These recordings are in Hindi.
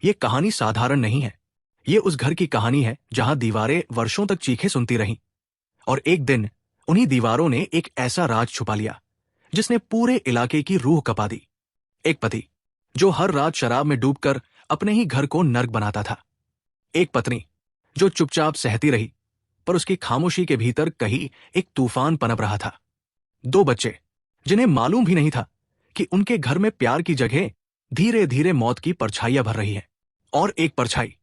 ये कहानी साधारण नहीं है। ये उस घर की कहानी है जहां दीवारें वर्षों तक चीखें सुनती रहीं और एक दिन उन्हीं दीवारों ने एक ऐसा राज छुपा लिया जिसने पूरे इलाके की रूह कपा दी। एक पति जो हर रात शराब में डूबकर अपने ही घर को नर्क बनाता था। एक पत्नी जो चुपचाप सहती रही, पर उसकी खामोशी के भीतर कहीं एक तूफान पनप रहा था। दो बच्चे जिन्हें मालूम भी नहीं था कि उनके घर में प्यार की जगह धीरे धीरे मौत की परछाइयां भर रही है। और एक परछाई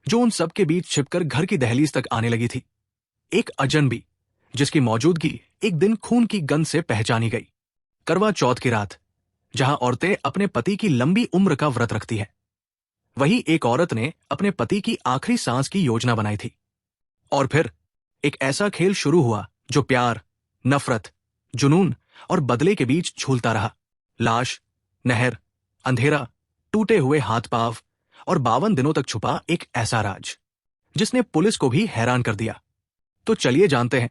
जो उन सब के बीच छिपकर घर की दहलीज तक आने लगी थी। एक अजनबी जिसकी मौजूदगी एक दिन खून की गंध से पहचानी गई। करवा चौथ की रात, जहां औरतें अपने पति की लंबी उम्र का व्रत रखती हैं, वही एक औरत ने अपने पति की आखिरी सांस की योजना बनाई थी। और फिर एक ऐसा खेल शुरू हुआ जो प्यार, नफरत, जुनून और बदले के बीच झूलता रहा। लाश, नहर, अंधेरा, टूटे हुए हाथ पांव और 52 दिनों तक छुपा एक ऐसा राज जिसने पुलिस को भी हैरान कर दिया। तो चलिए जानते हैं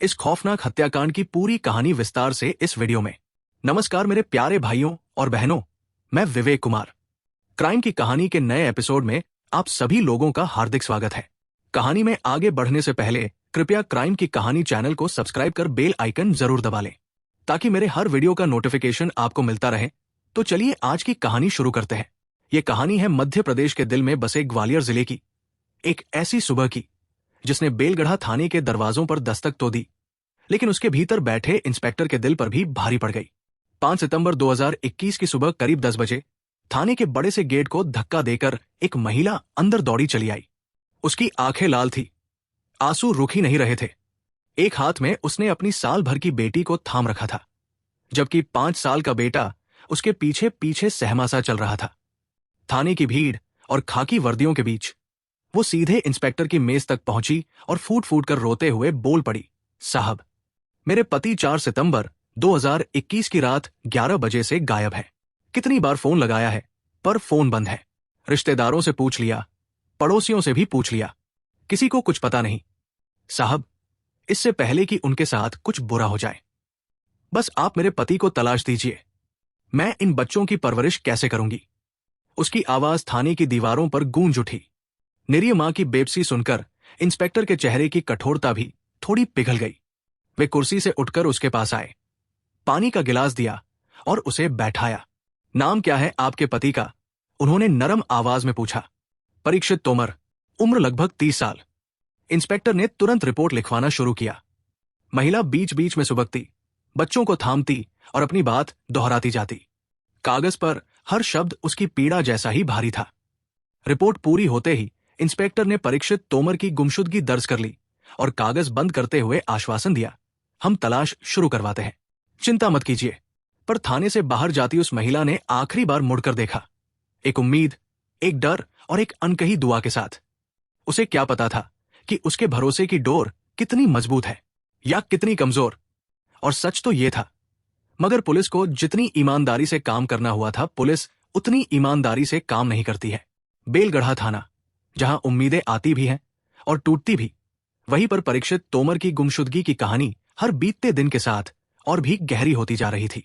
इस खौफनाक हत्याकांड की पूरी कहानी विस्तार से इस वीडियो में। नमस्कार मेरे प्यारे भाइयों और बहनों, मैं विवेक कुमार। क्राइम की कहानी के नए एपिसोड में आप सभी लोगों का हार्दिक स्वागत है। कहानी में आगे बढ़ने से पहले कृपया क्राइम की कहानी चैनल को सब्सक्राइब कर बेल आइकन जरूर दबा लें ताकि मेरे हर वीडियो का नोटिफिकेशन आपको मिलता रहे। तो चलिए आज की कहानी शुरू करते हैं। ये कहानी है मध्य प्रदेश के दिल में बसे ग्वालियर जिले की, एक ऐसी सुबह की जिसने बेलगढ़ा थाने के दरवाजों पर दस्तक तो दी, लेकिन उसके भीतर बैठे इंस्पेक्टर के दिल पर भी भारी पड़ गई। 5 सितंबर 2021 की सुबह करीब 10 बजे थाने के बड़े से गेट को धक्का देकर एक महिला अंदर दौड़ी चली आई। उसकी आंखें लाल थी, आंसू रुक ही नहीं रहे थे। एक हाथ में उसने अपनी साल भर की बेटी को थाम रखा था, जबकि 5 साल का बेटा उसके पीछे पीछे सहमासा चल रहा था। थाने की भीड़ और खाकी वर्दियों के बीच वो सीधे इंस्पेक्टर की मेज तक पहुंची और फूट फूट कर रोते हुए बोल पड़ी, साहब, मेरे पति 4 सितंबर 2021 की रात 11 बजे से गायब है। कितनी बार फोन लगाया है पर फोन बंद है। रिश्तेदारों से पूछ लिया, पड़ोसियों से भी पूछ लिया, किसी को कुछ पता नहीं। साहब, इससे पहले कि उनके साथ कुछ बुरा हो जाए, बस आप मेरे पति को तलाश दीजिए। मैं इन बच्चों की परवरिश कैसे करूंगी? उसकी आवाज थाने की दीवारों पर गूंज उठी। निरीह मां की बेबसी सुनकर इंस्पेक्टर के चेहरे की कठोरता भी थोड़ी पिघल गई। वे कुर्सी से उठकर उसके पास आए, पानी का गिलास दिया और उसे बैठाया। नाम क्या है आपके पति का? उन्होंने नरम आवाज में पूछा। परीक्षित तोमर, उम्र लगभग 30 साल। इंस्पेक्टर ने तुरंत रिपोर्ट लिखवाना शुरू किया। महिला बीच बीच में सुबकती, बच्चों को थामती और अपनी बात दोहराती जाती। कागज पर हर शब्द उसकी पीड़ा जैसा ही भारी था। रिपोर्ट पूरी होते ही इंस्पेक्टर ने परीक्षित तोमर की गुमशुदगी दर्ज कर ली और कागज बंद करते हुए आश्वासन दिया, हम तलाश शुरू करवाते हैं, चिंता मत कीजिए। पर थाने से बाहर जाती उस महिला ने आखिरी बार मुड़कर देखा, एक उम्मीद, एक डर और एक अनकही दुआ के साथ। उसे क्या पता था कि उसके भरोसे की डोर कितनी मजबूत है या कितनी कमजोर। और सच तो ये था, मगर पुलिस को जितनी ईमानदारी से काम करना हुआ था, पुलिस उतनी ईमानदारी से काम नहीं करती है। बेलगढ़ा थाना, जहां उम्मीदें आती भी हैं और टूटती भी, वहीं पर परीक्षित तोमर की गुमशुदगी की कहानी हर बीतते दिन के साथ और भी गहरी होती जा रही थी।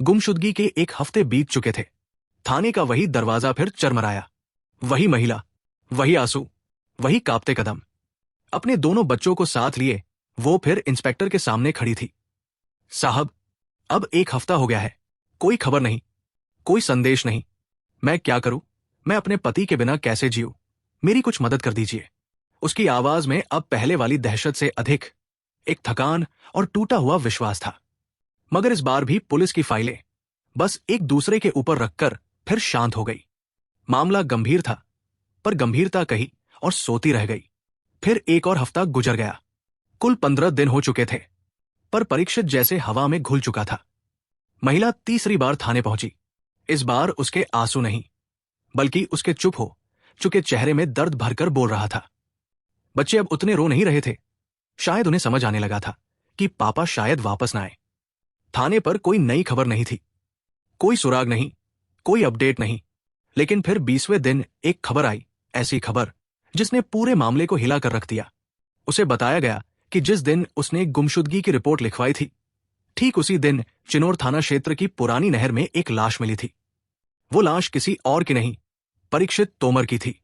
गुमशुदगी के 1 हफ्ते बीत चुके थे। थाने का वही दरवाजा फिर चरमराया। वही महिला, वही आंसू, वही कांपते कदम। अपने दोनों बच्चों को साथ लिए वो फिर इंस्पेक्टर के सामने खड़ी थी। साहब, अब 1 हफ्ता हो गया है, कोई खबर नहीं, कोई संदेश नहीं। मैं क्या करूं? मैं अपने पति के बिना कैसे जीऊं? मेरी कुछ मदद कर दीजिए। उसकी आवाज में अब पहले वाली दहशत से अधिक एक थकान और टूटा हुआ विश्वास था। मगर इस बार भी पुलिस की फाइलें बस एक दूसरे के ऊपर रखकर फिर शांत हो गई। मामला गंभीर था, पर गंभीरता कही और सोती रह गई। फिर 1 और हफ्ता गुजर गया। कुल 15 दिन हो चुके थे, पर परीक्षित जैसे हवा में घुल चुका था। महिला तीसरी बार थाने पहुंची। इस बार उसके आंसू नहीं, बल्कि उसके चुप हो चुके चेहरे में दर्द भरकर बोल रहा था। बच्चे अब उतने रो नहीं रहे थे। शायद उन्हें समझ आने लगा था कि पापा शायद वापस ना आए। थाने पर कोई नई खबर नहीं थी, कोई सुराग नहीं, कोई अपडेट नहीं। लेकिन फिर 20वें दिन एक खबर आई, ऐसी खबर जिसने पूरे मामले को हिला कर रख दिया। उसे बताया गया कि जिस दिन उसने गुमशुदगी की रिपोर्ट लिखवाई थी, ठीक उसी दिन चिनोर थाना क्षेत्र की पुरानी नहर में एक लाश मिली थी। वो लाश किसी और की नहीं, परीक्षित तोमर की थी।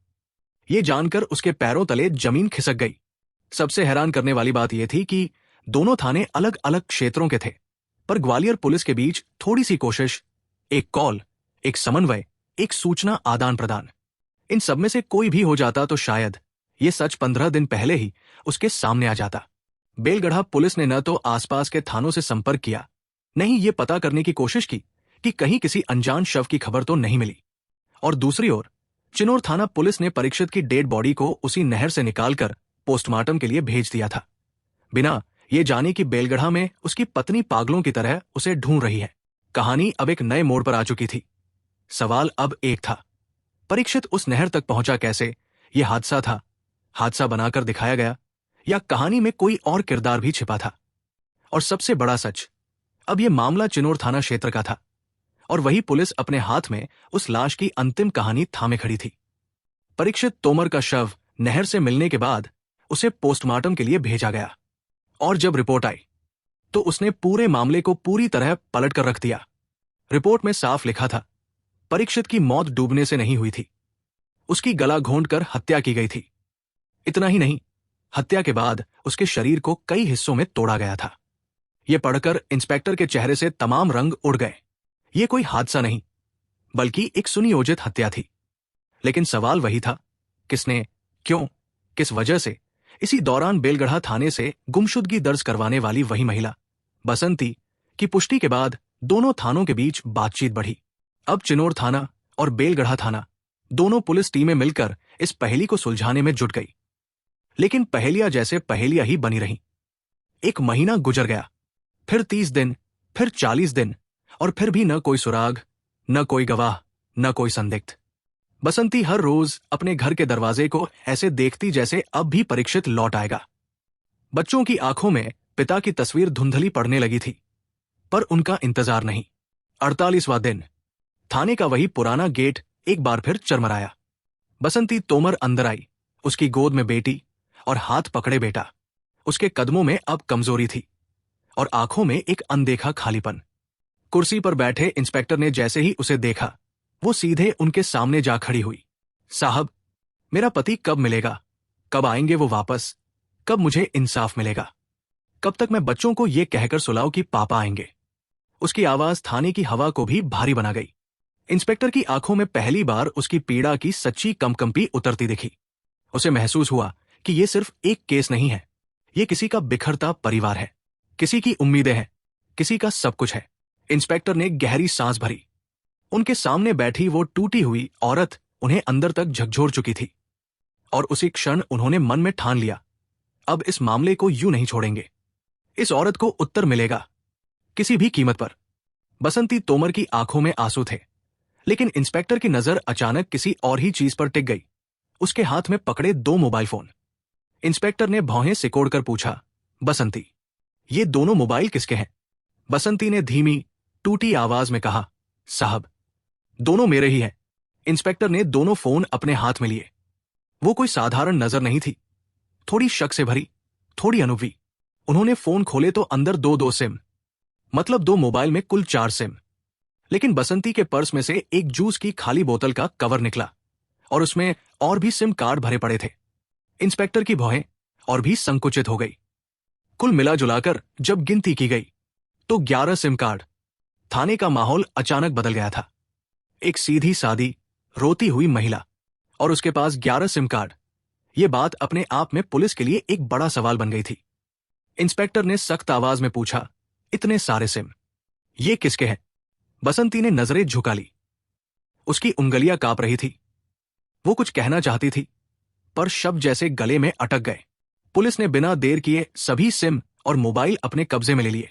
ये जानकर उसके पैरों तले जमीन खिसक गई। सबसे हैरान करने वाली बात यह थी कि दोनों थाने अलग अलग क्षेत्रों के थे, पर ग्वालियर पुलिस के बीच थोड़ी सी कोशिश, एक कॉल, एक समन्वय, एक सूचना आदान प्रदान, इन सब में से कोई भी हो जाता तो शायद ये सच 15 दिन पहले ही उसके सामने आ जाता। बेलगढ़ा पुलिस ने न तो आसपास के थानों से संपर्क किया, न ही ये पता करने की कोशिश की कि कहीं किसी अनजान शव की खबर तो नहीं मिली। और दूसरी ओर चिनोर थाना पुलिस ने परीक्षित की डेड बॉडी को उसी नहर से निकालकर पोस्टमार्टम के लिए भेज दिया था, बिना ये जाने कि बेलगढ़ा में उसकी पत्नी पागलों की तरह उसे ढूंढ रही है। कहानी अब एक नए मोड़ पर आ चुकी थी। सवाल अब एक था, परीक्षित उस नहर तक पहुंचा कैसे? यह हादसा था, हादसा बनाकर दिखाया गया, या कहानी में कोई और किरदार भी छिपा था? और सबसे बड़ा सच, अब यह मामला चिनोर थाना क्षेत्र का था और वही पुलिस अपने हाथ में उस लाश की अंतिम कहानी थामे खड़ी थी। परीक्षित तोमर का शव नहर से मिलने के बाद उसे पोस्टमार्टम के लिए भेजा गया और जब रिपोर्ट आई तो उसने पूरे मामले को पूरी तरह पलट कर रख दिया। रिपोर्ट में साफ लिखा था, परीक्षित की मौत डूबने से नहीं हुई थी, उसकी गला घोंटकर हत्या की गई थी। इतना ही नहीं, हत्या के बाद उसके शरीर को कई हिस्सों में तोड़ा गया था। यह पढ़कर इंस्पेक्टर के चेहरे से तमाम रंग उड़ गए। यह कोई हादसा नहीं, बल्कि एक सुनियोजित हत्या थी। लेकिन सवाल वही था, किसने, क्यों, किस वजह से? इसी दौरान बेलगढ़ा थाने से गुमशुदगी दर्ज करवाने वाली वही महिला बसंती की पुष्टि के बाद दोनों थानों के बीच बातचीत बढ़ी। अब चिनोर थाना और बेलगढ़ा थाना दोनों पुलिस टीमें मिलकर इस पहेली को सुलझाने में जुट गई। लेकिन पहेलियां जैसे पहेलियां ही बनी रहीं। एक महीना गुजर गया, फिर 30 दिन, फिर 40 दिन, और फिर भी न कोई सुराग, न कोई गवाह, न कोई संदिग्ध। बसंती हर रोज अपने घर के दरवाजे को ऐसे देखती जैसे अब भी परीक्षित लौट आएगा। बच्चों की आंखों में पिता की तस्वीर धुंधली पड़ने लगी थी, पर उनका इंतजार नहीं। 48वां दिन, थाने का वही पुराना गेट एक बार फिर चरमराया। बसंती तोमर अंदर आई, उसकी गोद में बेटी और हाथ पकड़े बेटा। उसके कदमों में अब कमजोरी थी और आंखों में एक अनदेखा खालीपन। कुर्सी पर बैठे इंस्पेक्टर ने जैसे ही उसे देखा, वो सीधे उनके सामने जा खड़ी हुई। साहब, मेरा पति कब मिलेगा? कब आएंगे वो वापस? कब मुझे इंसाफ मिलेगा? कब तक मैं बच्चों को ये कहकर सुलाऊं कि पापा आएंगे? उसकी आवाज थाने की हवा को भी भारी बना गई। इंस्पेक्टर की आंखों में पहली बार उसकी पीड़ा की सच्ची कंपकंपी उतरती दिखी। उसे महसूस हुआ कि ये सिर्फ एक केस नहीं है, ये किसी का बिखरता परिवार है, किसी की उम्मीदें हैं, किसी का सब कुछ है। इंस्पेक्टर ने गहरी सांस भरी। उनके सामने बैठी वो टूटी हुई औरत उन्हें अंदर तक झकझोर चुकी थी और उसी क्षण उन्होंने मन में ठान लिया, अब इस मामले को यूं नहीं छोड़ेंगे। इस औरत को उत्तर मिलेगा, किसी भी कीमत पर। बसंती तोमर की आंखों में आंसू थे, लेकिन इंस्पेक्टर की नजर अचानक किसी और ही चीज पर टिक गई। उसके हाथ में पकड़े 2 मोबाइल फोन। इंस्पेक्टर ने भौहें सिकोड़कर पूछा, बसंती, ये दोनों मोबाइल किसके हैं? बसंती ने धीमी टूटी आवाज में कहा, साहब, दोनों मेरे ही हैं। इंस्पेक्टर ने दोनों फोन अपने हाथ में लिए। वो कोई साधारण नजर नहीं थी, थोड़ी शक से भरी, थोड़ी अनुभवी। उन्होंने फोन खोले तो अंदर 2 सिम, मतलब 2 मोबाइल में कुल 4 सिम। लेकिन बसंती के पर्स में से एक जूस की खाली बोतल का कवर निकला और उसमें और भी सिम कार्ड भरे पड़े थे। इंस्पेक्टर की भौहें और भी संकुचित हो गई। कुल मिला जुलाकर जब गिनती की गई तो 11 सिम कार्ड। थाने का माहौल अचानक बदल गया था। एक सीधी सादी रोती हुई महिला और उसके पास 11 सिम कार्ड। यह बात अपने आप में पुलिस के लिए एक बड़ा सवाल बन गई थी। इंस्पेक्टर ने सख्त आवाज में पूछा, इतने सारे सिम, ये किसके हैं? बसंती ने नजरें झुका ली। उसकी उंगलियां कांप रही थी। वो कुछ कहना चाहती थी, पर शब्द जैसे गले में अटक गए। पुलिस ने बिना देर किए सभी सिम और मोबाइल अपने कब्जे में ले लिए।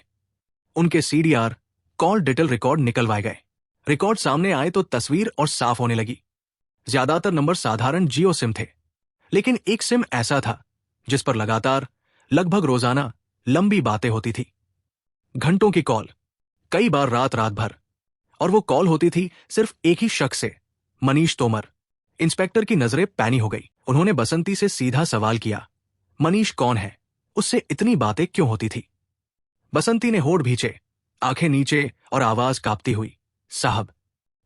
उनके सीडीआर, कॉल डिटेल रिकॉर्ड निकलवाए गए। रिकॉर्ड सामने आए तो तस्वीर और साफ होने लगी। ज्यादातर नंबर साधारण जियो सिम थे, लेकिन एक सिम ऐसा था जिस पर लगातार, लगभग रोजाना लंबी बातें होती थी। घंटों की कॉल, कई बार रात भर, और वो कॉल होती थी सिर्फ एक ही शख्स से, मनीष तोमर। इंस्पेक्टर की नजरें पैनी हो गई। उन्होंने बसंती से सीधा सवाल किया, मनीष कौन है? उससे इतनी बातें क्यों होती थी? बसंती ने होठ भींचे, आंखें नीचे और आवाज कांपती हुई, साहब,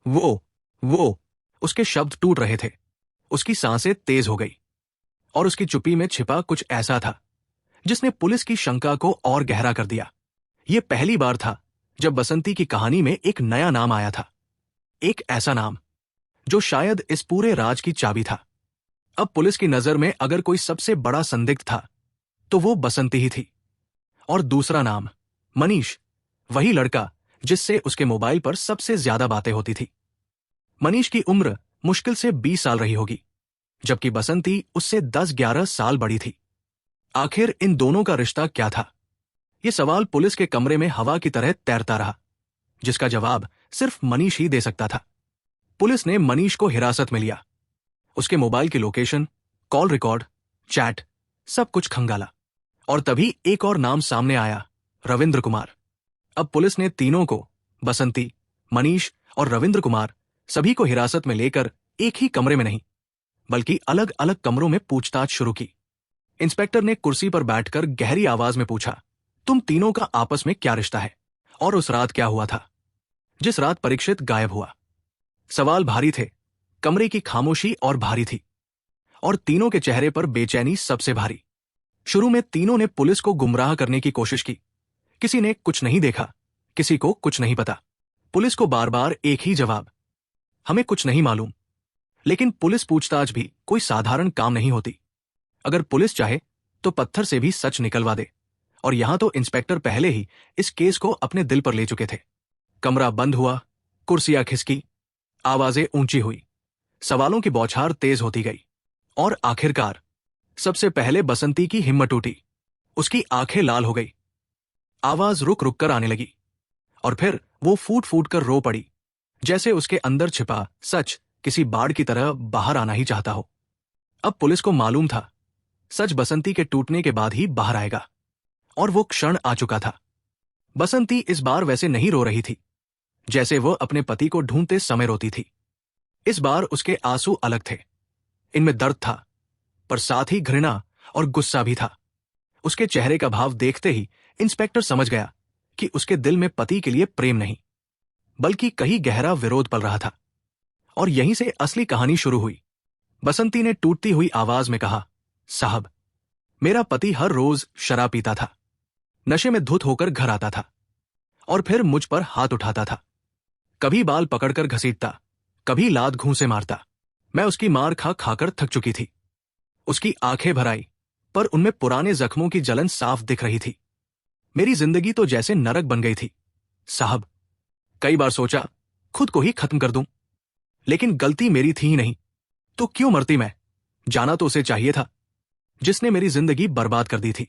वो उसके शब्द टूट रहे थे, उसकी सांसें तेज हो गई, और उसकी चुप्पी में छिपा कुछ ऐसा था जिसने पुलिस की शंका को और गहरा कर दिया। यह पहली बार था जब बसंती की कहानी में एक नया नाम आया था, एक ऐसा नाम जो शायद इस पूरे राज की चाबी था। अब पुलिस की नजर में अगर कोई सबसे बड़ा संदिग्ध था तो वो बसंती ही थी। और दूसरा नाम, मनीष, वही लड़का जिससे उसके मोबाइल पर सबसे ज्यादा बातें होती थी। मनीष की उम्र मुश्किल से 20 साल रही होगी, जबकि बसंती उससे 10-11 साल बड़ी थी। आखिर इन दोनों का रिश्ता क्या था? यह सवाल पुलिस के कमरे में हवा की तरह तैरता रहा, जिसका जवाब सिर्फ मनीष ही दे सकता था। पुलिस ने मनीष को हिरासत में लिया, उसके मोबाइल की लोकेशन, कॉल रिकॉर्ड, चैट, सब कुछ खंगाला। और तभी एक और नाम सामने आया, रविंद्र कुमार। अब पुलिस ने तीनों को, बसंती, मनीष और रविंद्र कुमार, सभी को हिरासत में लेकर एक ही कमरे में नहीं बल्कि अलग अलग कमरों में पूछताछ शुरू की। इंस्पेक्टर ने कुर्सी पर बैठकर गहरी आवाज में पूछा, तुम तीनों का आपस में क्या रिश्ता है और उस रात क्या हुआ था जिस रात परीक्षित गायब हुआ? सवाल भारी थे, कमरे की खामोशी और भारी थी, और तीनों के चेहरे पर बेचैनी सबसे भारी। शुरू में तीनों ने पुलिस को गुमराह करने की कोशिश की। किसी ने कुछ नहीं देखा, किसी को कुछ नहीं पता। पुलिस को बार बार एक ही जवाब, हमें कुछ नहीं मालूम। लेकिन पुलिस पूछताछ भी कोई साधारण काम नहीं होती। अगर पुलिस चाहे तो पत्थर से भी सच निकलवा दे, और यहां तो इंस्पेक्टर पहले ही इस केस को अपने दिल पर ले चुके थे। कमरा बंद हुआ, कुर्सियां खिसकी, आवाजें ऊंची हुई, सवालों की बौछार तेज होती गई, और आखिरकार सबसे पहले बसंती की हिम्मत टूटी। उसकी आंखें लाल हो गई, आवाज रुक रुक कर आने लगी, और फिर वो फूट फूट कर रो पड़ी, जैसे उसके अंदर छिपा सच किसी बाढ़ की तरह बाहर आना ही चाहता हो। अब पुलिस को मालूम था, सच बसंती के टूटने के बाद ही बाहर आएगा, और वो क्षण आ चुका था। बसंती इस बार वैसे नहीं रो रही थी जैसे वो अपने पति को ढूंढते समय रोती थी। इस बार उसके आंसू अलग थे। इनमें दर्द था, पर साथ ही घृणा और गुस्सा भी था। उसके चेहरे का भाव देखते ही इंस्पेक्टर समझ गया कि उसके दिल में पति के लिए प्रेम नहीं, बल्कि कहीं गहरा विरोध पल रहा था। और यहीं से असली कहानी शुरू हुई। बसंती ने टूटती हुई आवाज में कहा, साहब, मेरा पति हर रोज शराब पीता था, नशे में धुत होकर घर आता था, और फिर मुझ पर हाथ उठाता था। कभी बाल पकड़कर घसीटता, कभी लात घूंसे मारता। मैं उसकी मार खा खाकर थक चुकी थी। उसकी आंखें भर आई, पर उनमें पुराने जख्मों की जलन साफ दिख रही थी। मेरी जिंदगी तो जैसे नरक बन गई थी साहब। कई बार सोचा खुद को ही खत्म कर दूं, लेकिन गलती मेरी थी ही नहीं, तो क्यों मरती मैं? जाना तो उसे चाहिए था जिसने मेरी जिंदगी बर्बाद कर दी थी।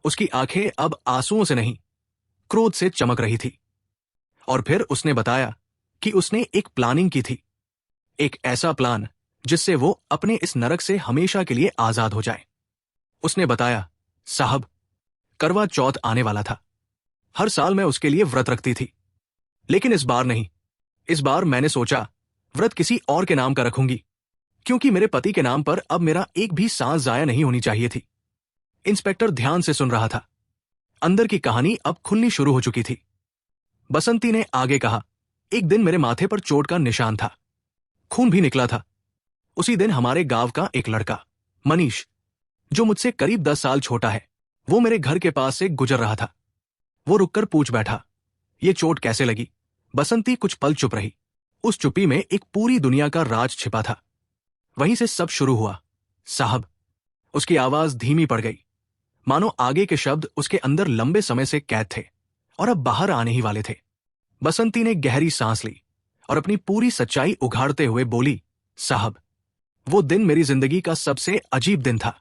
उसकी आंखें अब आंसुओं से नहीं, क्रोध से चमक रही थी। और फिर उसने बताया कि उसने एक प्लानिंग की थी, एक ऐसा प्लान जिससे वो अपने इस नरक से हमेशा के लिए आजाद हो जाए। उसने बताया, साहब, करवा चौथ आने वाला था। हर साल मैं उसके लिए व्रत रखती थी, लेकिन इस बार नहीं। इस बार मैंने सोचा व्रत किसी और के नाम का रखूंगी, क्योंकि मेरे पति के नाम पर अब मेरा एक भी सांस जाया नहीं होनी चाहिए थी। इंस्पेक्टर ध्यान से सुन रहा था। अंदर की कहानी अब खुलनी शुरू हो चुकी थी। बसंती ने आगे कहा, एक दिन मेरे माथे पर चोट का निशान था, खून भी निकला था। उसी दिन हमारे गांव का एक लड़का, मनीष, जो मुझसे करीब 10 साल छोटा है, वो मेरे घर के पास से गुजर रहा था। वो रुककर पूछ बैठा, ये चोट कैसे लगी? बसंती कुछ पल चुप रही। उस चुप्पी में एक पूरी दुनिया का राज छिपा था। वहीं से सब शुरू हुआ, साहब। उसकी आवाज धीमी पड़ गई, मानो आगे के शब्द उसके अंदर लंबे समय से कैद थे और अब बाहर आने ही वाले थे। बसंती ने गहरी सांस ली और अपनी पूरी सच्चाई उघाड़ते हुए बोली, साहब, वो दिन मेरी जिंदगी का सबसे अजीब दिन था।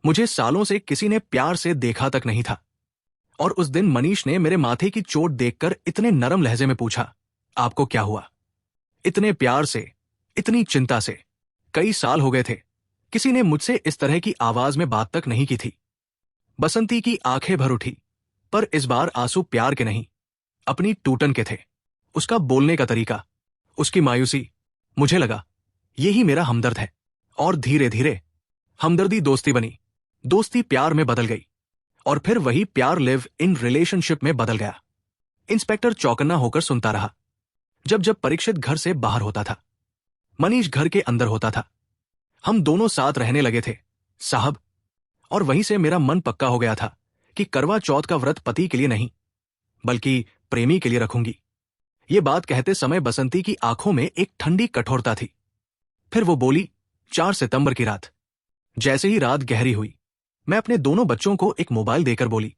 मुझे सालों से किसी ने प्यार से देखा तक नहीं था, और उस दिन मनीष ने मेरे माथे की चोट देखकर इतने नरम लहजे में पूछा, आपको क्या हुआ? इतने प्यार से, इतनी चिंता से। कई साल हो गए थे किसी ने मुझसे इस तरह की आवाज में बात तक नहीं की थी। बसंती की आंखें भर उठी, पर इस बार आंसू प्यार के नहीं, अपनी टूटन के थे। उसका बोलने का तरीका, उसकी मायूसी, मुझे लगा यही मेरा हमदर्द है। और धीरे धीरे हमदर्दी दोस्ती बनी, दोस्ती प्यार में बदल गई, और फिर वही प्यार लिव इन रिलेशनशिप में बदल गया। इंस्पेक्टर चौकन्ना होकर सुनता रहा। जब जब परीक्षित घर से बाहर होता था, मनीष घर के अंदर होता था। हम दोनों साथ रहने लगे थे साहब, और वहीं से मेरा मन पक्का हो गया था कि करवा चौथ का व्रत पति के लिए नहीं बल्कि प्रेमी के लिए रखूंगी। ये बात कहते समय बसंती की आंखों में एक ठंडी कठोरता थी। फिर वो बोली, 4 सितंबर की रात। जैसे ही रात गहरी हुई, मैं अपने दोनों बच्चों को एक मोबाइल देकर बोली,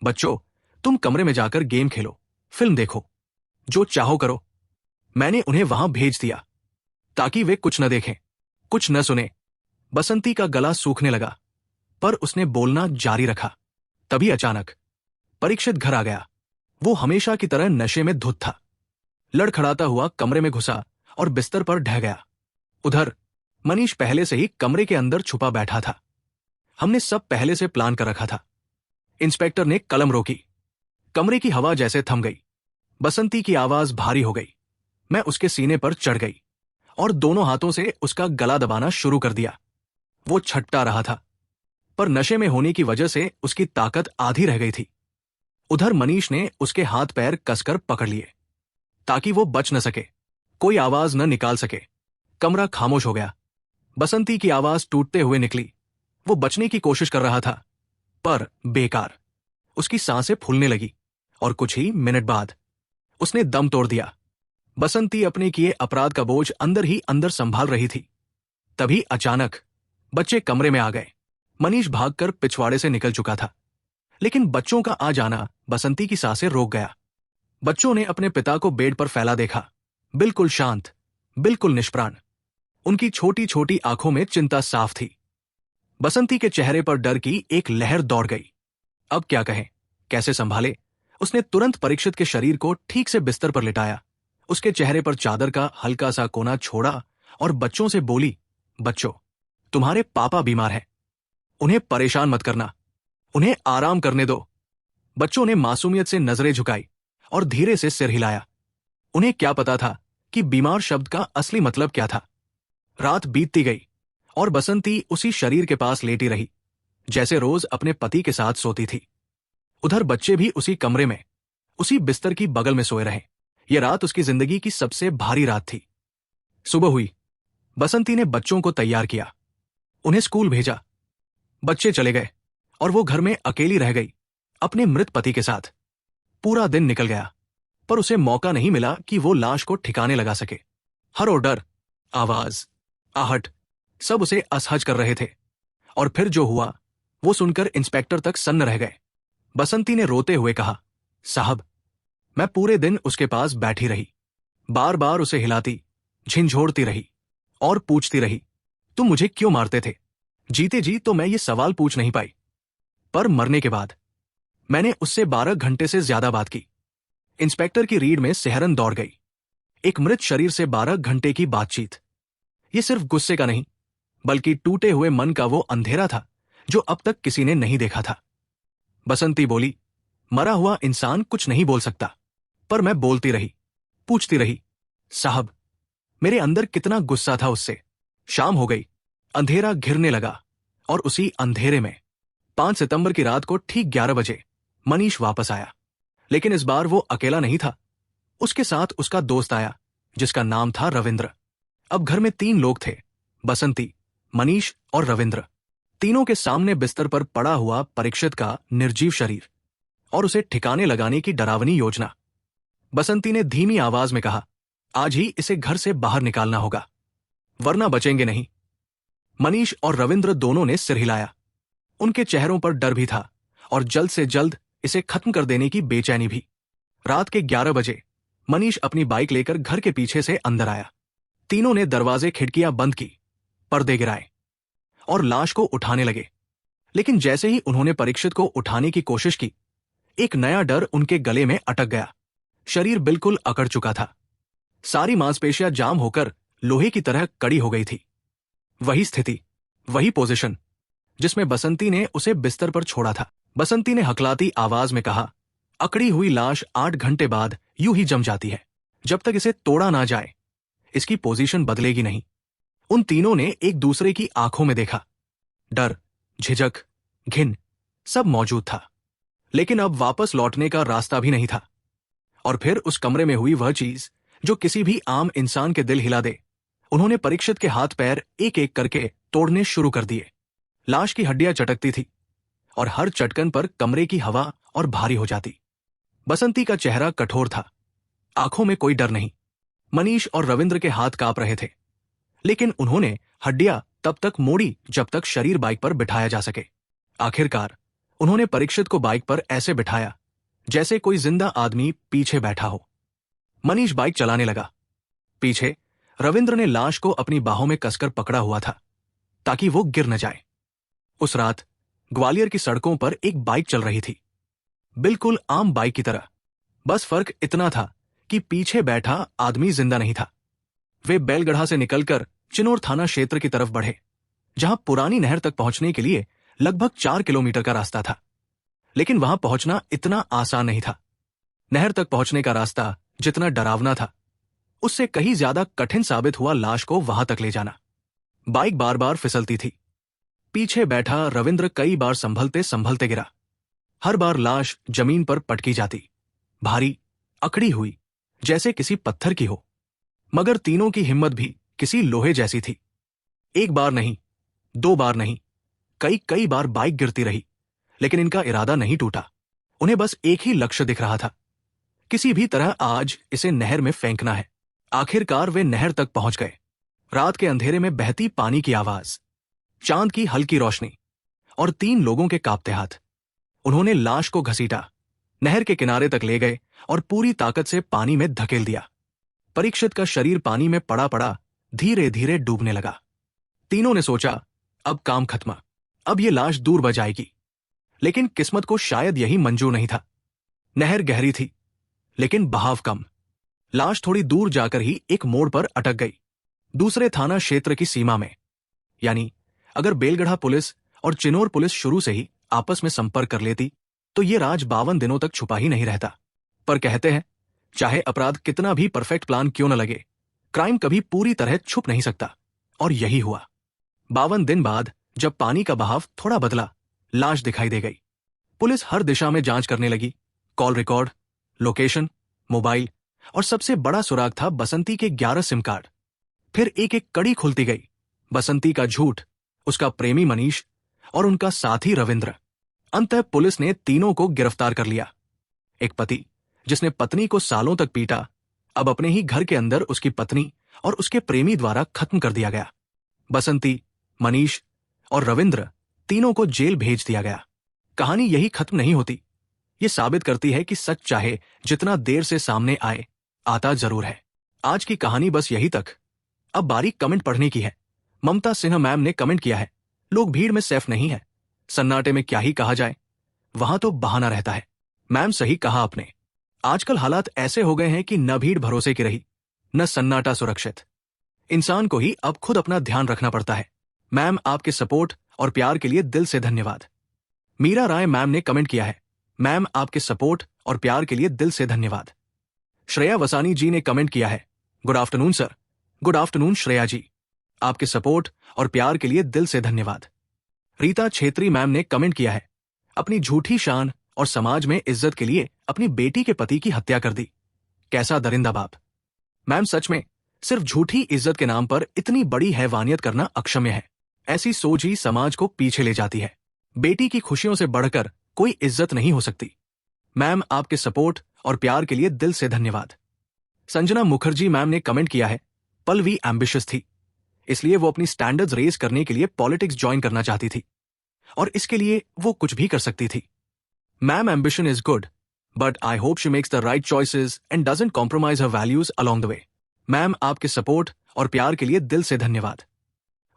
बच्चों, तुम कमरे में जाकर गेम खेलो, फिल्म देखो, जो चाहो करो। मैंने उन्हें वहां भेज दिया ताकि वे कुछ न देखें, कुछ न सुने। बसंती का गला सूखने लगा, पर उसने बोलना जारी रखा। तभी अचानक परीक्षित घर आ गया। वो हमेशा की तरह नशे में धुत था। लड़खड़ाता हुआ कमरे में घुसा और बिस्तर पर ढह गया। उधर मनीष पहले से ही कमरे के अंदर छुपा बैठा था। हमने सब पहले से प्लान कर रखा था। इंस्पेक्टर ने कलम रोकी। कमरे की हवा जैसे थम गई। बसंती की आवाज भारी हो गई। मैं उसके सीने पर चढ़ गई और दोनों हाथों से उसका गला दबाना शुरू कर दिया। वो छटपटा रहा था, पर नशे में होने की वजह से उसकी ताकत आधी रह गई थी। उधर मनीष ने उसके हाथ पैर कसकर पकड़ लिए ताकि वो बच न सके, कोई आवाज न निकाल सके। कमरा खामोश हो गया। बसंती की आवाज टूटते हुए निकली। वो बचने की कोशिश कर रहा था, पर बेकार। उसकी सांसें फूलने लगी और कुछ ही मिनट बाद उसने दम तोड़ दिया। बसंती अपने किए अपराध का बोझ अंदर ही अंदर संभाल रही थी। तभी अचानक बच्चे कमरे में आ गए। मनीष भागकर पिछवाड़े से निकल चुका था, लेकिन बच्चों का आ जाना बसंती की सांसें रोक गया। बच्चों ने अपने पिता को बेड पर फैला देखा, बिल्कुल शांत, बिल्कुल निष्प्राण। उनकी छोटी छोटी आंखों में चिंता साफ थी। बसंती के चेहरे पर डर की एक लहर दौड़ गई। अब क्या कहें, कैसे संभाले? उसने तुरंत परीक्षित के शरीर को ठीक से बिस्तर पर लिटाया, उसके चेहरे पर चादर का हल्का सा कोना छोड़ा और बच्चों से बोली, बच्चों, तुम्हारे पापा बीमार हैं, उन्हें परेशान मत करना, उन्हें आराम करने दो। बच्चों ने मासूमियत से नजरें झुकाई और धीरे से सिर हिलाया। उन्हें क्या पता था कि बीमार शब्द का असली मतलब क्या था। रात बीतती गई और बसंती उसी शरीर के पास लेटी रही जैसे रोज अपने पति के साथ सोती थी। उधर बच्चे भी उसी कमरे में, उसी बिस्तर की बगल में सोए रहे। यह रात उसकी जिंदगी की सबसे भारी रात थी। सुबह हुई। बसंती ने बच्चों को तैयार किया, उन्हें स्कूल भेजा। बच्चे चले गए और वो घर में अकेली रह गई अपने मृत पति के साथ। पूरा दिन निकल गया, पर उसे मौका नहीं मिला कि वो लाश को ठिकाने लगा सके। हर और डर, आवाज, आहट, सब उसे असहज कर रहे थे। और फिर जो हुआ वो सुनकर इंस्पेक्टर तक सन्न रह गए। बसंती ने रोते हुए कहा, साहब, मैं पूरे दिन उसके पास बैठी रही, बार बार उसे हिलाती, झिंझोड़ती रही और पूछती रही, तुम मुझे क्यों मारते थे? जीते जी तो मैं ये सवाल पूछ नहीं पाई, पर मरने के बाद मैंने उससे 12 घंटे से ज्यादा बात की। इंस्पेक्टर की रीढ़ में सिहरन दौड़ गई। एक मृत शरीर से 12 घंटे की बातचीत, ये सिर्फ गुस्से का नहीं, बल्कि टूटे हुए मन का वो अंधेरा था जो अब तक किसी ने नहीं देखा था। बसंती बोली, मरा हुआ इंसान कुछ नहीं बोल सकता, पर मैं बोलती रही, पूछती रही, साहब, मेरे अंदर कितना गुस्सा था उससे। शाम हो गई, अंधेरा घिरने लगा और उसी अंधेरे में 5 सितंबर की रात को ठीक 11 बजे मनीष वापस आया। लेकिन इस बार वो अकेला नहीं था, उसके साथ उसका दोस्त आया जिसका नाम था रविंद्र। अब घर में 3 लोग थे, बसंती, मनीष और रविंद्र। तीनों के सामने बिस्तर पर पड़ा हुआ परीक्षित का निर्जीव शरीर और उसे ठिकाने लगाने की डरावनी योजना। बसंती ने धीमी आवाज में कहा, आज ही इसे घर से बाहर निकालना होगा, वरना बचेंगे नहीं। मनीष और रविंद्र दोनों ने सिर हिलाया। उनके चेहरों पर डर भी था और जल्द से जल्द इसे खत्म कर देने की बेचैनी भी। रात के 11 बजे मनीष अपनी बाइक लेकर घर के पीछे से अंदर आया। तीनों ने दरवाजे खिड़कियां बंद की, पर्दे गिराए और लाश को उठाने लगे। लेकिन जैसे ही उन्होंने परीक्षित को उठाने की कोशिश की, एक नया डर उनके गले में अटक गया। शरीर बिल्कुल अकड़ चुका था, सारी मांसपेशियां जाम होकर लोहे की तरह कड़ी हो गई थी। वही स्थिति, वही पोजीशन जिसमें बसंती ने उसे बिस्तर पर छोड़ा था। बसंती ने हकलाती आवाज में कहा, अकड़ी हुई लाश 8 घंटे बाद यूं ही जम जाती है। जब तक इसे तोड़ा ना जाए, इसकी पोजीशन बदलेगी नहीं। उन तीनों ने एक दूसरे की आंखों में देखा। डर, झिझक, घिन सब मौजूद था, लेकिन अब वापस लौटने का रास्ता भी नहीं था। और फिर उस कमरे में हुई वह चीज जो किसी भी आम इंसान के दिल हिला दे। उन्होंने परीक्षित के हाथ पैर एक एक करके तोड़ने शुरू कर दिए। लाश की हड्डियां चटकती थी और हर चटकन पर कमरे की हवा और भारी हो जाती। बसंती का चेहरा कठोर था, आंखों में कोई डर नहीं। मनीष और रविंद्र के हाथ कांप रहे थे, लेकिन उन्होंने हड्डियां तब तक मोड़ी जब तक शरीर बाइक पर बिठाया जा सके। आखिरकार उन्होंने परीक्षित को बाइक पर ऐसे बिठाया जैसे कोई जिंदा आदमी पीछे बैठा हो। मनीष बाइक चलाने लगा। पीछे रविंद्र ने लाश को अपनी बाहों में कसकर पकड़ा हुआ था ताकि वो गिर न जाए। उस रात ग्वालियर की सड़कों पर एक बाइक चल रही थी, बिल्कुल आम बाइक की तरह। बस फर्क इतना था कि पीछे बैठा आदमी जिंदा नहीं था। वे बैलगढ़ा से निकलकर चिनोर थाना क्षेत्र की तरफ बढ़े, जहां पुरानी नहर तक पहुंचने के लिए लगभग 4 किलोमीटर का रास्ता था। लेकिन वहां पहुंचना इतना आसान नहीं था। नहर तक पहुंचने का रास्ता जितना डरावना था, उससे कहीं ज्यादा कठिन साबित हुआ लाश को वहां तक ले जाना। बाइक बार बार फिसलती थी। पीछे बैठा रविंद्र कई बार संभलते संभलते गिरा। हर बार लाश जमीन पर पटकी जाती, भारी, अकड़ी हुई, जैसे किसी पत्थर की हो। मगर तीनों की हिम्मत भी किसी लोहे जैसी थी। एक बार नहीं, 2 बार नहीं, कई कई बार बाइक गिरती रही, लेकिन इनका इरादा नहीं टूटा। उन्हें बस एक ही लक्ष्य दिख रहा था, किसी भी तरह आज इसे नहर में फेंकना है। आखिरकार वे नहर तक पहुंच गए। रात के अंधेरे में बहती पानी की आवाज, चांद की हल्की रोशनी और 3 लोगों के कांपते हाथ। उन्होंने लाश को घसीटा, नहर के किनारे तक ले गए और पूरी ताकत से पानी में धकेल दिया। परीक्षित का शरीर पानी में पड़ा पड़ा धीरे धीरे डूबने लगा। तीनों ने सोचा, अब काम खत्म, अब ये लाश दूर बह जाएगी। लेकिन किस्मत को शायद यही मंजूर नहीं था। नहर गहरी थी, लेकिन बहाव कम। लाश थोड़ी दूर जाकर ही एक मोड़ पर अटक गई, दूसरे थाना क्षेत्र की सीमा में। यानी अगर बेलगढ़ा पुलिस और चिनोर पुलिस शुरू से ही आपस में संपर्क कर लेती तो ये राज 52 दिनों तक छुपा ही नहीं रहता। पर कहते हैं, चाहे अपराध कितना भी परफेक्ट प्लान क्यों न लगे, क्राइम कभी पूरी तरह छुप नहीं सकता। और यही हुआ। 52 दिन बाद जब पानी का बहाव थोड़ा बदला, लाश दिखाई दे गई। पुलिस हर दिशा में जांच करने लगी। कॉल रिकॉर्ड, लोकेशन, मोबाइल और सबसे बड़ा सुराग था बसंती के 11 सिम कार्ड। फिर एक एक कड़ी खुलती गई। बसंती का झूठ, उसका प्रेमी मनीष और उनका साथी रविंद्र। अंततः पुलिस ने तीनों को गिरफ्तार कर लिया। एक पति जिसने पत्नी को सालों तक पीटा, अब अपने ही घर के अंदर उसकी पत्नी और उसके प्रेमी द्वारा खत्म कर दिया गया। बसंती, मनीष और रविंद्र तीनों को जेल भेज दिया गया। कहानी यही खत्म नहीं होती। ये साबित करती है कि सच चाहे जितना देर से सामने आए, आता जरूर है। आज की कहानी बस यही तक। अब बारी कमेंट पढ़ने की है। ममता सिन्हा मैम ने कमेंट किया है, लोग भीड़ में सेफ नहीं है, सन्नाटे में क्या ही कहा जाए, वहां तो बहाना रहता है। मैम सही कहा आपने। आजकल हालात ऐसे हो गए हैं कि न भीड़ भरोसे की रही, न सन्नाटा सुरक्षित। इंसान को ही अब खुद अपना ध्यान रखना पड़ता है। मैम आपके सपोर्ट और प्यार के लिए दिल से धन्यवाद। मीरा राय मैम ने कमेंट किया है, मैम आपके सपोर्ट और प्यार के लिए दिल से धन्यवाद। श्रेया वसानी जी ने कमेंट किया है, good afternoon sir. Good afternoon Shreya ji, आपके सपोर्ट और प्यार के लिए दिल से धन्यवाद। रीता छेत्री मैम ने कमेंट किया है, अपनी झूठी शान और समाज में इज्जत के लिए अपनी बेटी के पति की हत्या कर दी, कैसा दरिंदा बाप। मैम सच में सिर्फ झूठी इज्जत के नाम पर इतनी बड़ी हैवानियत करना अक्षम्य है। ऐसी सोच ही समाज को पीछे ले जाती है। बेटी की खुशियों से बढ़कर कोई इज्जत नहीं हो सकती। मैम आपके सपोर्ट और प्यार के लिए दिल से धन्यवाद। संजना मुखर्जी मैम ने कमेंट किया है, पलवी एम्बिशियस थी, इसलिए वो अपनी स्टैंडर्ड्स रेज करने के लिए पॉलिटिक्स ज्वाइन करना चाहती थी और इसके लिए वो कुछ भी कर सकती थी। Ma'am ambition is good, but I hope she makes the right choices and doesn't compromise her values along the way. Ma'am आपके सपोर्ट और प्यार के लिए दिल से धन्यवाद।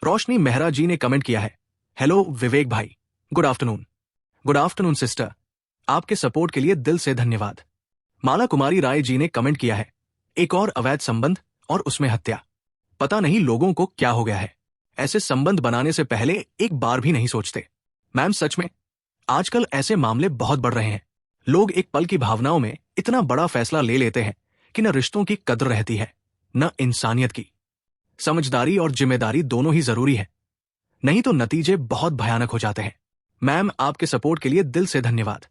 रोशनी मेहरा जी ने कमेंट किया है, हेलो विवेक भाई, good afternoon. Good afternoon sister, आपके सपोर्ट के लिए दिल से धन्यवाद। माला कुमारी राय जी ने कमेंट किया है, एक और अवैध संबंध और उसमें हत्या, पता नहीं लोगों को क्या हो गया है, ऐसे संबंध बनाने से पहले एक बार भी नहीं सोचते। मैम सच में आजकल ऐसे मामले बहुत बढ़ रहे हैं। लोग एक पल की भावनाओं में इतना बड़ा फैसला ले लेते हैं कि न रिश्तों की कद्र रहती है, न इंसानियत की। समझदारी और जिम्मेदारी दोनों ही जरूरी है, नहीं तो नतीजे बहुत भयानक हो जाते हैं। मैम आपके सपोर्ट के लिए दिल से धन्यवाद।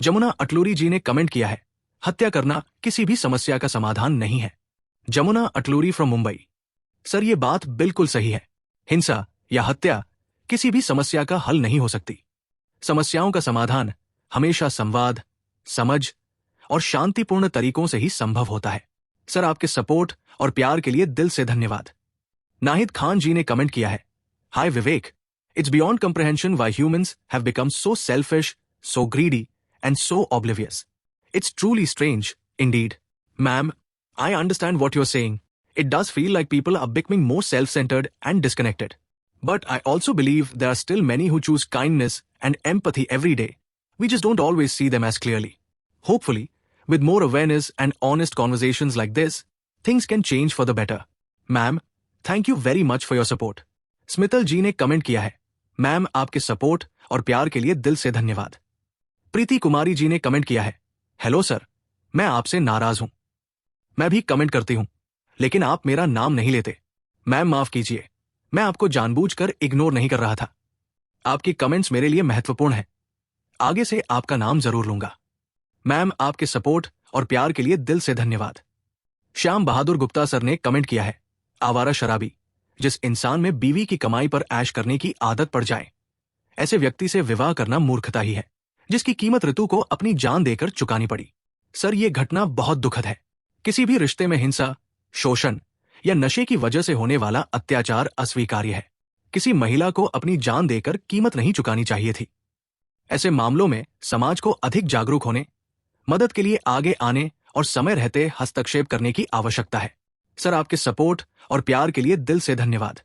जमुना अटलूरी जी ने कमेंट किया है, हत्या करना किसी भी समस्या का समाधान नहीं है। जमुना अटलूरी फ्रॉम मुंबई, सर ये बात बिल्कुल सही है। हिंसा या हत्या किसी भी समस्या का हल नहीं हो सकती। समस्याओं का समाधान हमेशा संवाद, समझ और शांतिपूर्ण तरीकों से ही संभव होता है। सर आपके सपोर्ट और प्यार के लिए दिल से धन्यवाद। नाहिद खान जी ने कमेंट किया है, hi Vivek, it's beyond comprehension why humans have become so selfish, so greedy and so oblivious. It's truly strange indeed. Ma'am, I understand what you're saying. It does feel like people are becoming more self-centered and disconnected. But I also believe there are still many who choose kindness and empathy every day. We just don't always see them as clearly. Hopefully, with more awareness and honest conversations like this, things can change for the better. Ma'am, thank you very much for your support. Smital जी ने कमेंट किया है, मैम आपके सपोर्ट और प्यार के लिए दिल से धन्यवाद। प्रीति कुमारी जी ने कमेंट किया है, हेलो सर, मैं आपसे नाराज हूं। मैं भी कमेंट करती हूं, लेकिन आप मेरा नाम नहीं लेते। मैम माफ कीजिए, मैं आपको जानबूझकर इग्नोर नहीं कर रहा था। आपकी कमेंट्स मेरे लिए महत्वपूर्ण हैं। आगे से आपका नाम जरूर लूंगा। मैम आपके सपोर्ट और प्यार के लिए दिल से धन्यवाद। श्याम बहादुर गुप्ता सर ने कमेंट किया है, आवारा शराबी, जिस इंसान में बीवी की कमाई पर ऐश करने की आदत पड़ जाए, ऐसे व्यक्ति से विवाह करना मूर्खता ही है, जिसकी कीमत ऋतु को अपनी जान देकर चुकानी पड़ी। सर ये घटना बहुत दुखद है। किसी भी रिश्ते में हिंसा, शोषण या नशे की वजह से होने वाला अत्याचार अस्वीकार्य है। किसी महिला को अपनी जान देकर कीमत नहीं चुकानी चाहिए थी। ऐसे मामलों में समाज को अधिक जागरूक होने, मदद के लिए आगे आने और समय रहते हस्तक्षेप करने की आवश्यकता है। सर आपके सपोर्ट और प्यार के लिए दिल से धन्यवाद।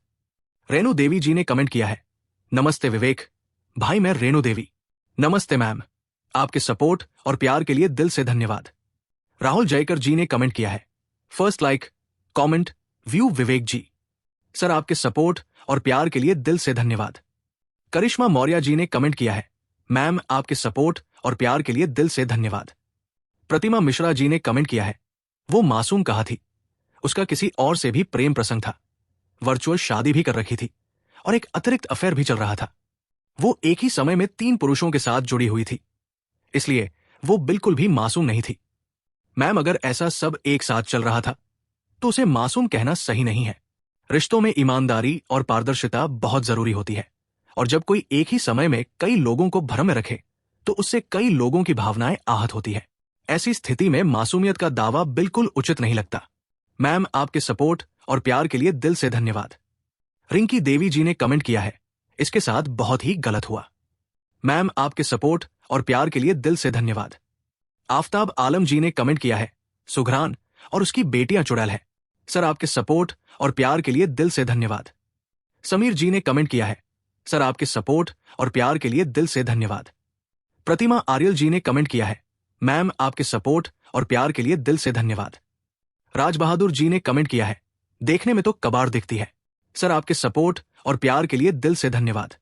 रेणु देवी जी ने कमेंट किया है, नमस्ते विवेक भाई, मैं रेणु देवी। नमस्ते मैम, आपके सपोर्ट और प्यार के लिए दिल से धन्यवाद। राहुल जयकर जी ने कमेंट किया है, फर्स्ट लाइक, कमेंट, व्यू विवेक जी। सर आपके सपोर्ट और प्यार के लिए दिल से धन्यवाद। करिश्मा मौर्य जी ने कमेंट किया है, मैम आपके सपोर्ट और प्यार के लिए दिल से धन्यवाद। प्रतिमा मिश्रा जी ने कमेंट किया है, वो मासूम कहा थी, उसका किसी और से भी प्रेम प्रसंग था, वर्चुअल शादी भी कर रखी थी और एक अतिरिक्त अफेयर भी चल रहा था। वो एक ही समय में 3 पुरुषों के साथ जुड़ी हुई थी, इसलिए वो बिल्कुल भी मासूम नहीं थी। मैम अगर ऐसा सब एक साथ चल रहा था तो उसे मासूम कहना सही नहीं है। रिश्तों में ईमानदारी और पारदर्शिता बहुत जरूरी होती है, और जब कोई एक ही समय में कई लोगों को भ्रम में रखे तो उससे कई लोगों की भावनाएं आहत होती है। ऐसी स्थिति में मासूमियत का दावा बिल्कुल उचित नहीं लगता। मैम आपके सपोर्ट और प्यार के लिए दिल से धन्यवाद। रिंकी देवी जी ने कमेंट किया है, इसके साथ बहुत ही गलत हुआ। मैम आपके सपोर्ट और प्यार के लिए दिल से धन्यवाद। आफताब आलम जी ने कमेंट किया है, सुघरान और उसकी बेटियां चुड़ैल है। सर आपके सपोर्ट और प्यार के लिए दिल से धन्यवाद। समीर जी ने कमेंट किया है, सर आपके सपोर्ट और प्यार के लिए दिल से धन्यवाद। प्रतिमा आर्यल जी ने कमेंट किया है, मैम आपके सपोर्ट और प्यार के लिए दिल से धन्यवाद। राज बहादुर जी ने कमेंट किया है, देखने में तो कबाड़ दिखती है, सर आपके सपोर्ट और प्यार के लिए दिल से धन्यवाद।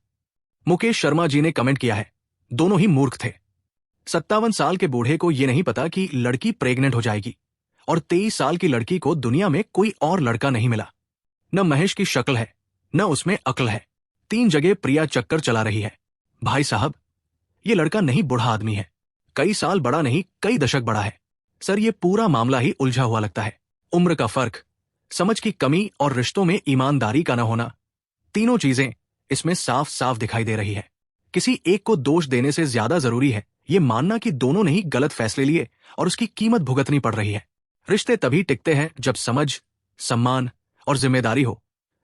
मुकेश शर्मा जी ने कमेंट किया है, दोनों ही मूर्ख थे। 57 साल के बूढ़े को यह नहीं पता कि लड़की प्रेग्नेंट हो जाएगी, और 23 साल की लड़की को दुनिया में कोई और लड़का नहीं मिला। न महेश की शक्ल है, न उसमें अक्ल है। 3 जगह प्रिया चक्कर चला रही है। भाई साहब, ये लड़का नहीं बूढ़ा आदमी है, कई साल बड़ा नहीं, कई दशक बड़ा है। सर ये पूरा मामला ही उलझा हुआ लगता है। उम्र का फर्क, समझ की कमी और रिश्तों में ईमानदारी का न होना, तीनों चीजें इसमें साफ साफ दिखाई दे रही है। किसी एक को दोष देने से ज्यादा जरूरी है ये मानना कि दोनों ने ही गलत फैसले लिए और उसकी कीमत भुगतनी पड़ रही है। रिश्ते तभी टिकते हैं जब समझ, सम्मान और जिम्मेदारी हो,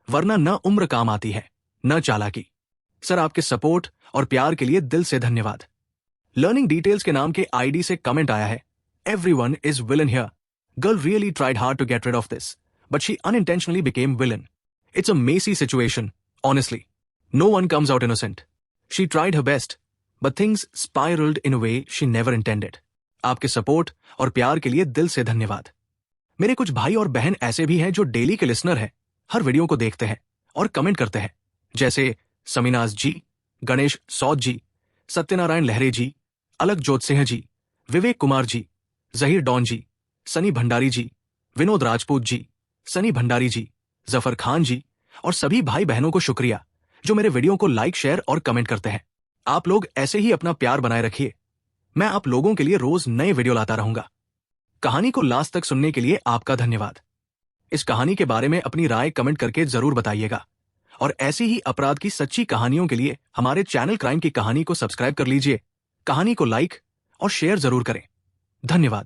वरना न उम्र काम आती है न चालाकी। सर आपके सपोर्ट और प्यार के लिए दिल से धन्यवाद। लर्निंग डिटेल्स के नाम के आईडी से कमेंट आया है, everyone is villain here. Girl really tried hard to get rid of this, but she unintentionally became villain. It's a messy situation, honestly. No one comes out innocent. She tried her best, but things spiraled in a way she never intended. आपके सपोर्ट और प्यार के लिए दिल से धन्यवाद। मेरे कुछ भाई और बहन ऐसे भी हैं जो डेली के लिसनर हैं, हर वीडियो को देखते हैं और कमेंट करते हैं, जैसे समीनाज जी, गणेश सौद जी, सत्यनारायण लहरे जी, अलक जोतसिंह जी, विवेक कुमार जी, जहीर डॉन जी, सनी भंडारी जी, विनोद राजपूत जी, सनी भंडारी जी, जफर खान जी और सभी भाई बहनों को शुक्रिया जो मेरे वीडियो को लाइक, शेयर और कमेंट करते हैं। आप लोग ऐसे ही अपना प्यार बनाए रखिए। मैं आप लोगों के लिए रोज नए वीडियो लाता रहूंगा। कहानी को लास्ट तक सुनने के लिए आपका धन्यवाद। इस कहानी के बारे में अपनी राय कमेंट करके जरूर बताइएगा। और ऐसी ही अपराध की सच्ची कहानियों के लिए हमारे चैनल क्राइम की कहानी को सब्सक्राइब कर लीजिए, कहानी को लाइक और शेयर जरूर करें। धन्यवाद।